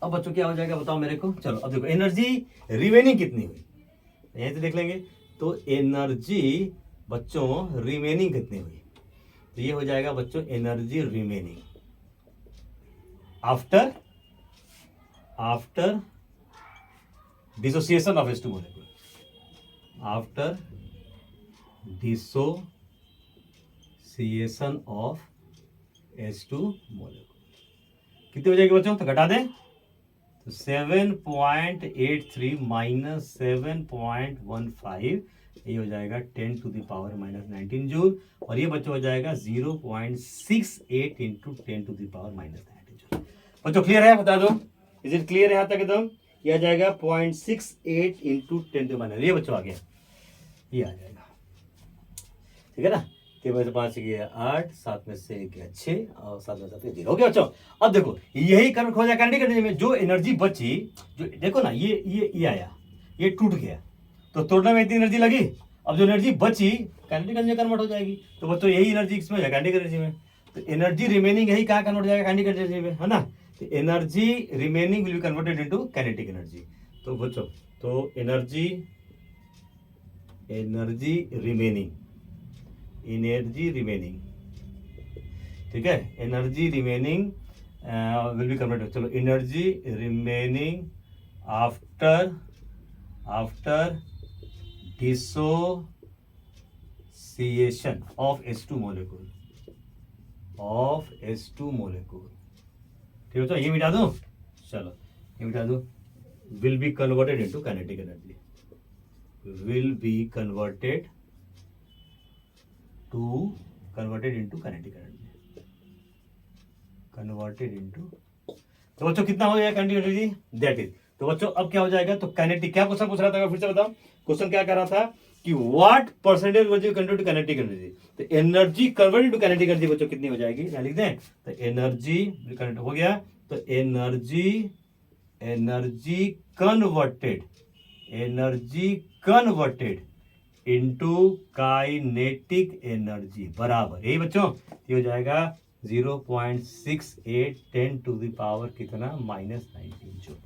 अब बच्चों क्या हो जाएगा बताओ मेरे को। चलो अब देखो एनर्जी रिमेनिंग कितनी हुई, यहीं से देख लेंगे। तो एनर्जी बच्चों रिमेनिंग कितनी हुई, तो ये हो जाएगा बच्चों energy remaining after dissociation of H2 molecule, after dissociation of H2 molecule कितनी हो जाएगी बच्चों? तो घटा दें, तो 7.83 माइनस 7.15, ये हो जाएगा 10⁻⁻19 जूल। और ये बच्चों हो जाएगा 0.68 इंटू 10⁻⁻19 जूल। बच्चों क्लियर है? बता दो, इज इट क्लियर यहाँ तक एकदम? ये आ जाएगा 0.68 इंटू 10⁻⁹, ये बच्चों आ गया, ये आ जाएगा, ठीक है ना? 3 में से 5 गया 8, 7 में से गया 6 और 7 में से 0 हो गया बच्चों। अब देखो यही कन्वर्ट हो जाए काइनेटिक एनर्जी में। जो एनर्जी बची, जो देखो ना ये आया, ये टूट गया, तो तोड़ने में इतनी एनर्जी लगी। अब जो एनर्जी बची काइनेटिक एनर्जी कन्वर्ट हो जाएगी। तो बच्चों यही एनर्जी इसमें है काइनेटिक एनर्जी में। तो एनर्जी रिमेनिंग यही कहाँ कन्वर्ट हो जाएगा? काइनेटिक एनर्जी में, है ना? तो energy remaining will be converted into kinetic energy. तो बच्चों तो एनर्जी रिमेनिंग, ठीक है, energy remaining will be converted. चलो energy remaining after dissociation of H2 molecule, ठीक है तो ये मिटा दूं, चलो ये मिटा दूं, will be converted into kinetic energy, तो बच्चों कितना हो जाएगा काइनेटिक एनर्जी? That is. तो बच्चों अब क्या हो जाएगा? तो काइनेटिक, क्या क्वेश्चन पूछ रहा था, फिर से बताओ क्वेश्चन क्या कर रहा था कि what percentage energy convert to kinetic energy. तो energy convert to kinetic energy बच्चों कितनी हो जाएगी? यहाँ लिख दें, तो एनर्जी कन्वर्ट हो गया, तो energy converted into kinetic energy बराबर, यही बच्चों ये हो जाएगा 0.68 10⁻⁻ कितना? -19 जूल।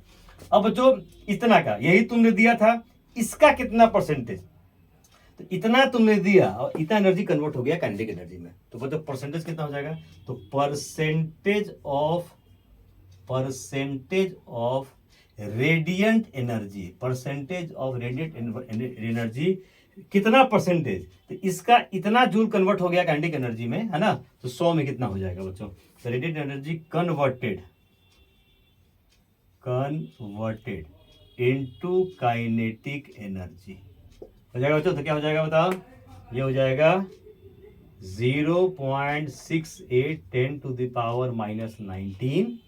अब बच्चों इतना का यही तुमने दिया था, इसका कितना परसेंटेज? तो इतना तुमने दिया और इतना एनर्जी कन्वर्ट हो गया काइनेटिक एनर्जी में। तो बच्चों परसेंटेज कितना हो जाएगा? तो परसेंटेज ऑफ रेडिएंट एनर्जी, कितना परसेंटेज? तो इसका इतना जूल कन्वर्ट हो गया काइनेटिक एनर्जी में, है ना? तो 100 में कितना हो जाएगा बच्चों? तो radiant energy converted into kinetic energy हो जाएगा बच्चों। तो क्या हो जाएगा बताओ? ये हो जाएगा 0.68 10⁻⁻19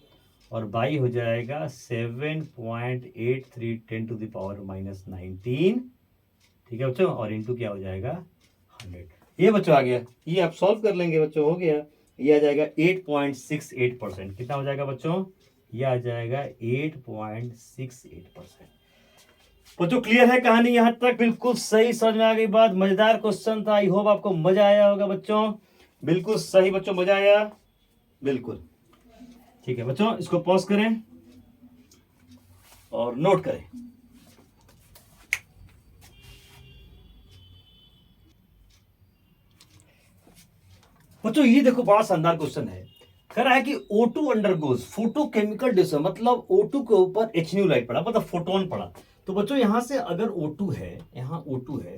और बाई हो जाएगा 7.83 10⁻⁻19। ठीक है बच्चों, और इंटू क्या हो जाएगा 100। ये बच्चों आ गया, ये आप सॉल्व कर लेंगे बच्चों, हो गया। ये आ जाएगा 8.68%। कितना हो जाएगा बच्चों, ये आ जाएगा 8.68%। बच्चों क्लियर है कहानी यहां तक, बिल्कुल सही समझ में आ गई बात। मजेदार क्वेश्चन था, आई होप आपको मजा आया होगा बच्चों। बिल्कुल सही बच्चों, मजा आया, बिल्कुल ठीक है बच्चों। इसको पॉज करें और नोट करें। बच्चों ये देखो बड़ा शानदार क्वेश्चन है। कह रहा है कि O2 अंडरगोज फोटोकेमिकल डिसऑर्डर, मतलब O2 के ऊपर HNU लाइट पड़ा, मतलब फोटोन पड़ा। तो बच्चों यहां से अगर O2 है, यहां O2 है,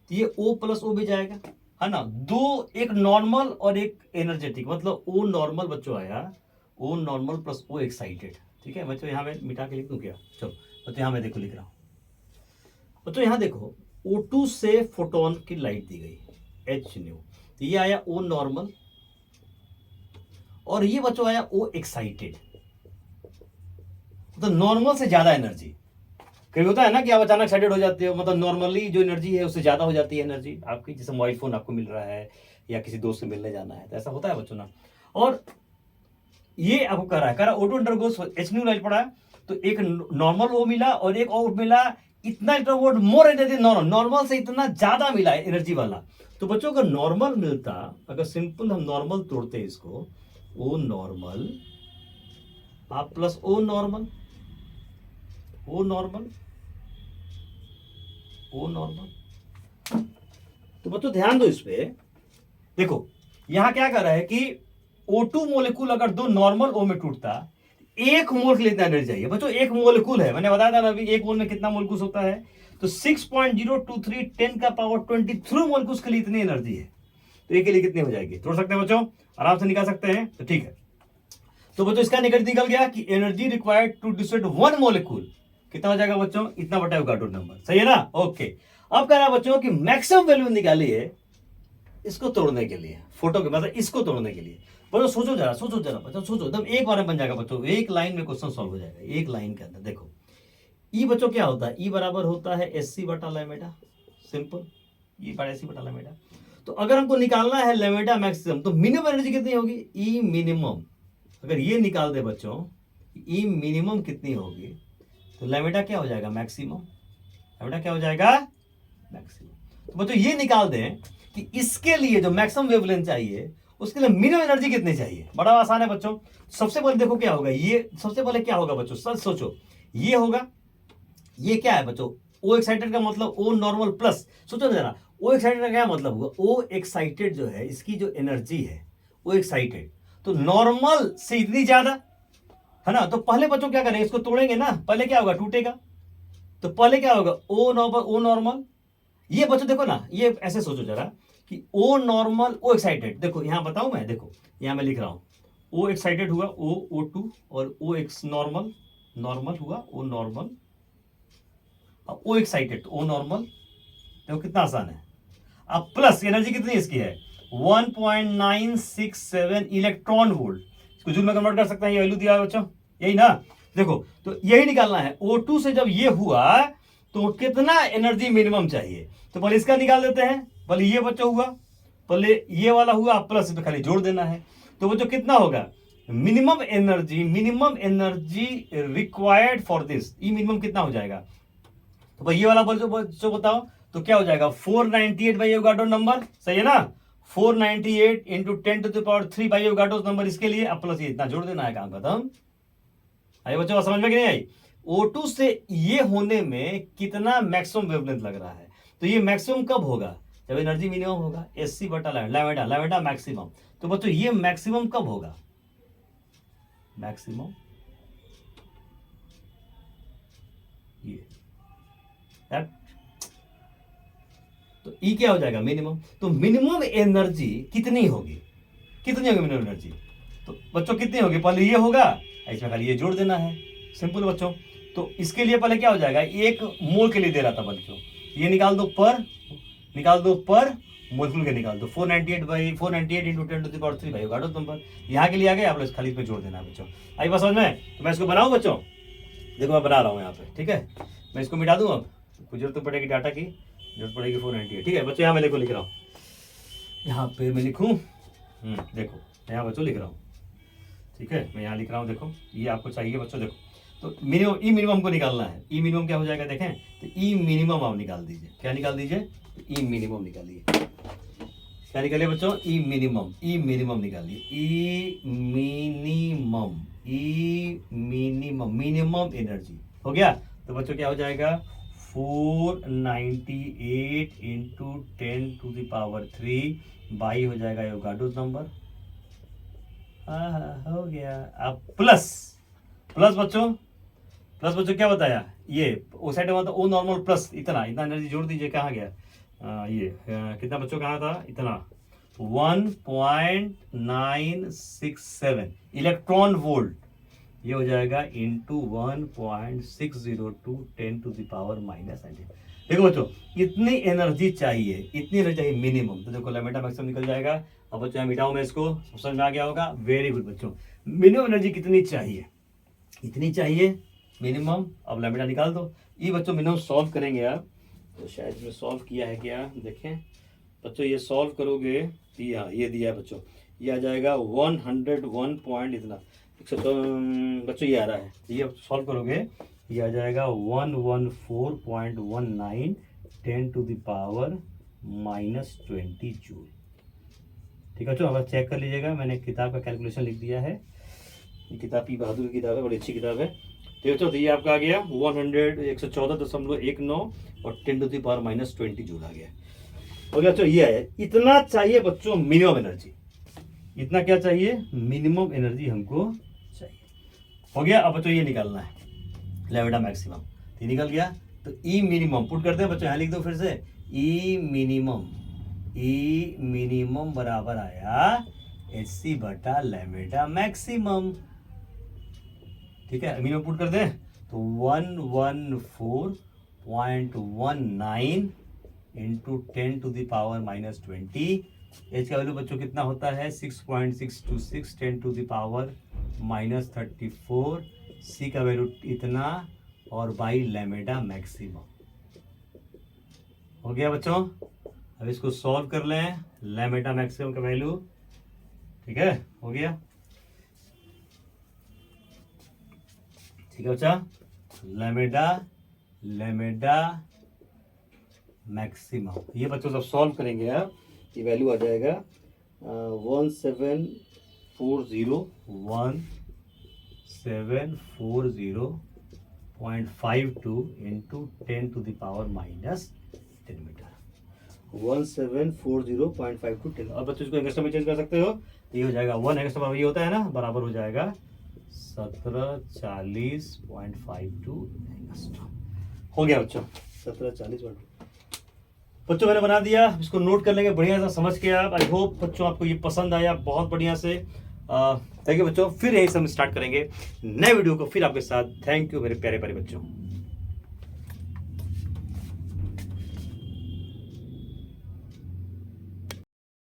तो ये O प्लस O भी जाएगा, है ना। दो, एक नॉर्मल और एक एनर्जेटिक, मतलब O नॉर्मल बच्चों आया, O normal plus O excited. ठीक है बच्चों, यहां मैं मिटा के लिख दूं क्या, चलो बच्चों यहां मैं देखो लिख रहा हूं। बच्चों यहां देखो O2 से फोटोन की लाइट दी गई HNU, तो ये आया O नॉर्मल, और ये बच्चों आया O एक्साइटेड। तो नॉर्मल से ज्यादा एनर्जी, कभी होता है ना कि आप अचानक एक्साइटेड हो जाते हो, मतलब नॉर्मली जो एनर्जी है उससे ज्यादा हो जाती है एनर्जी आपकी, जैसे मोबाइल फोन आपको मिल रहा है या किसी दोस्त से मिलने जाना है, तो ऐसा होता है बच्चों ना। और ये आपको कह रहा है O2 अंडरगोस HNU लाइट पड़ा, तो एक नॉर्मल O मिला और एक और मिला, इतना इंटरवोट मोर एनर्जी, नॉर्मल से इतना ज्यादा मिला है एनर्जी वाला। तो बच्चों अगर नॉर्मल मिलता, अगर सिंपल हम नॉर्मल तोड़ते हैं इसको, O नॉर्मल आप plus O normal, O normal, O normal. तो बच्चों ध्यान दो इस पे, देखो यहां क्या कर रहा है कि O2 मोलिक्यूल अगर दो नॉर्मल O में टूटता, एक मोल के लिए इतना एनर्जी चाहिए बच्चों। एक मोलिक्यूल है, मैंने बताया था ना अभी, एक मोल में कितना मोलिक्यूल्स होता है, तो 6.023 10⁻23 मोलिक्यूल्स के लिए इतनी एनर्जी है। तो एक के लिए कितनी हो जाएगी, तोड़ सकते हैं बच्चों, आराम से निकाल सकते हैं, तो ठीक है। तो बच्चों इसका निकल गया कि energy required to destroy one molecule कितना हो जाएगा बच्चों, इतना बटा गाटो नंबर, सही है ना। ओके, अब कह रहा है बच्चों कि मैक्सिमम वैल्यू निकालिए इसको तोड़ने के लिए, फोटो के मतलब इसको तोड़ने के लिए। बच्चों सोचो जरा बच्चों, सोचो एकदम, एक बार में बन जाएगा बच्चों, एक लाइन में क्वेश्चन सॉल्व हो जाएगा, एक लाइन के अंदर। देखो ई बच्चों क्या होता है, ई बराबर होता है SC बटा लैम्ब्डा, सिंपल, ई बटा SC बटा लैम्ब्डा। तो अगर हमको निकालना है लैम्ब्डा मैक्सिमम, तो मिनिमम एनर्जी कितनी होगी, ई मिनिमम। अगर ये निकाल दे बच्चों ई मिनिमम कितनी होगी, तो लैम्ब्डा क्या हो जाएगा, मैक्सिमम। लैम्ब्डा क्या हो जाएगा, मैक्सिमम। तो बच्चों ये निकाल दें कि इसके लिए जो मैक्सिमम वेवलेंथ चाहिए उसके लिए मिनिमम एनर्जी कितनी चाहिए। बड़ा आसान है बच्चों। सबसे पहले देखो क्या होगा, ये सबसे पहले क्या होगा बच्चों, सच सोचो, ये होगा, ये क्या है बच्चों, O एक्साइटेड का मतलब O नॉर्मल प्लस, सोचो जरा O एक्साइटेड का क्या मतलब हुआ, O एक्साइटेड जो है इसकी जो एनर्जी है O एक्साइटेड, तो नॉर्मल से इतनी ज्यादा, है ना। तो पहले बच्चों क्या करेंगे, इसको तोड़ेंगे ना, पहले क्या होगा, टूटेगा। तो पहले क्या होगा, O नॉर्मल। ये बच्चों देखो ना, ये ऐसे सोचो जरा कि O नॉर्मल O एक्साइटेड, देखो यहां बताऊं मैं, देखो यहां मैं लिख रहा हूं O एक्साइटेड हुआ O2 और O एक्स नॉर्मल, नॉर्मल हुआ O normal, O excited O normal. देखो कितना आसान है। अब प्लस एनर्जी कितनी इसकी है, 1.967 इलेक्ट्रॉन वोल्ट। इसको जूल में कन्वर्ट कर सकते हैं, ये वैल्यू दिया है बच्चों, यही ना। देखो तो यही निकालना है, O2 से जब ये हुआ तो कितना एनर्जी मिनिमम चाहिए। तो पहले इसका निकाल देते हैं, पहले ये बच्चों हुआ, पहले ये वाला हुआ, प्लस पे खाली जोड़ देना है। तो बच्चों कितना होगा, minimum energy required for this, E minimum कितना हो जाएगा। तो भाई ये वाला बच्चों बताओ, तो क्या हो जाएगा 498 बाई एवोगाड्रो नंबर, सही है ना। 498 इंटू 10⁻³ बाई एवोगाड्रो नंबर, इसके लिए अब प्लस ये इतना जोड़ देना है, काम खत्म। आइए बच्चों समझ में कि नहीं आई। O2 से ये होने में कितना मैक्सिमम वेवलेंथ लग रहा है, तो ये मैक्सिमम कब होगा, जब एनर्जी मिनिमम होगा, SC बटा लैम्ब्डा मैक्सिमम। तो बच्चों ये मैक्सिमम कब होगा, मैक्सिमम ये, तो ई क्या हो जाएगा, मिनिमम। तो मिनिमम एनर्जी कितनी होगी, मिनिमम एनर्जी, तो बच्चों कितनी होगी, पहले ये होगा, इसमें खाली ये जोड़ देना है, सिंपल बच्चों। तो इसके लिए पहले क्या हो जाएगा, एक मोल के लिए दे रहा था बच्चों, ये निकाल दो पर मोलकुल के निकाल दो 498 इंटू 10 टू द पावर 3 भाई होगा नंबर। यहाँ के लिए आ गए, आप लोग खाली इसमें जोड़ देना बच्चों। आई बात समझ में? तो मैं इसको बनाऊँ बच्चों, देखो मैं बना रहा हूँ यहाँ पे, ठीक है। मैं इसको मिटा दूँ, अब कुछ जरूरत तो पड़ेगी डाटा की, जरूरत पड़ेगी 498, ठीक है बच्चों। यहाँ मैं देखो लिख रहा हूँ, यहाँ पे मैं लिखूँ, देखो यहाँ बच्चों लिख रहा हूँ, ठीक है। मैं यहाँ लिख रहा हूँ, देखो ये आपको चाहिए बच्चों। देखो तो मिनिमम, ई मिनिमम को निकालना है। ई मिनिमम क्या हो जाएगा देखें, तो ई मिनिमम आप निकाल दीजिए। क्या निकाल दीजिए? तो ई मिनिमम निकालिए। क्या निकालिए बच्चों? ई मिनिमम, ई मिनिमम निकालिए। E minimum, E minimum, minimum energy हो गया। तो बच्चों क्या हो जाएगा, 498 into 10 to the power 3 by हो जाएगा एवोगाड्रोस नंबर। हो गया। अब प्लस बच्चों, प्लस बच्चों क्या बताया, ये ओ साइड में तो ओ नॉर्मल प्लस इतना एनर्जी जोड़ दीजिए। कहाँ गया कितना बच्चों, कहाँ था इतना, 1.967 इलेक्ट्रॉन वोल्ट। ये हो जाएगा इंटू 1.602 10 टू द पावर -19। देखो बच्चों इतनी एनर्जी चाहिए, इतनी एनर्जी चाहिए मिनिमम। तो देखो लैम्बडा मैक्सिमम निकल जाएगा। अब बच्चों मिटाऊं मैं इसको, समझ में आ गया होगा। वेरी गुड बच्चों, मिनिमम एनर्जी कितनी चाहिए, इतनी चाहिए मिनिमम। अब लैम्बडा निकाल दो। ये बच्चों मिनिमम सॉल्व करेंगे आप, तो शायद इसमें सॉल्व किया है क्या, देखें बच्चों। ये सॉल्व करोगे तो ये दिया है बच्चों, ये आ जाएगा 101 पॉइंट इतना बच्चों ये आ रहा है। ये सॉल्व करोगे ये आ जाएगा 114.19 10 टू द पावर -20 जूल। ठीक है बच्चों, अब चेक कर लीजिएगा। मैंने किताब का कैलकुलेशन लिख दिया है। ये किताब पी बहादुर की किताब है, बड़ी अच्छी किताब है। तो बच्चों ये आपका आ गया 114.19 और 10 टू द पावर -20 जूल आ गया। और बच्चों ये है, इतना चाहिए बच्चों मिनिमम एनर्जी। इतना क्या चाहिए, मिनिमम एनर्जी हमको चाहिए। हो गया। अब बच्चों ये निकालना है लैम्बडा मैक्सिमम, ये निकल गया। तो ई मिनिमम पुट करते हैं बच्चों, यहाँ लिख दो फिर से। ई मिनिमम बराबर आया HC बटा लैम्बडा मैक्सिमम। ठीक है, मिनिमम पुट कर दें तो 114.19 into 10 to the power -20। H का वैल्यू बच्चों कितना होता है, 6.626 10 टू द पावर -34। सी का वैल्यू इतना और बाई लैम्बडा मैक्सिमम। हो गया बच्चों। अब इसको सॉल्व कर लें, लैम्बडा मैक्सिमम का वैल्यू, ठीक है हो गया। ठीक है बच्चा, लैम्बडा मैक्सिमम ये बच्चों सब सॉल्व करेंगे आप, ये वैल्यू आ जाएगा 1740.52 into 10 to the power -10 metre. 1740.52 10। और बच्चों इसको एंगस्ट्रम में चेंज कर सकते हो, ये हो जाएगा 1 एंगस्ट्रम ये होता है ना, बराबर हो जाएगा 1740.52 एंगस्ट्रम। हो गया बच्चों 1740। बच्चों मैंने बना दिया, इसको नोट कर लेंगे बढ़िया सा समझ के आप। आई होप बच्चों आपको ये पसंद आया बहुत बढ़िया से। थैंक यू बच्चों, फिर यही से हम स्टार्ट करेंगे नए वीडियो को फिर आपके साथ। थैंक यू मेरे प्यारे प्यारे बच्चों।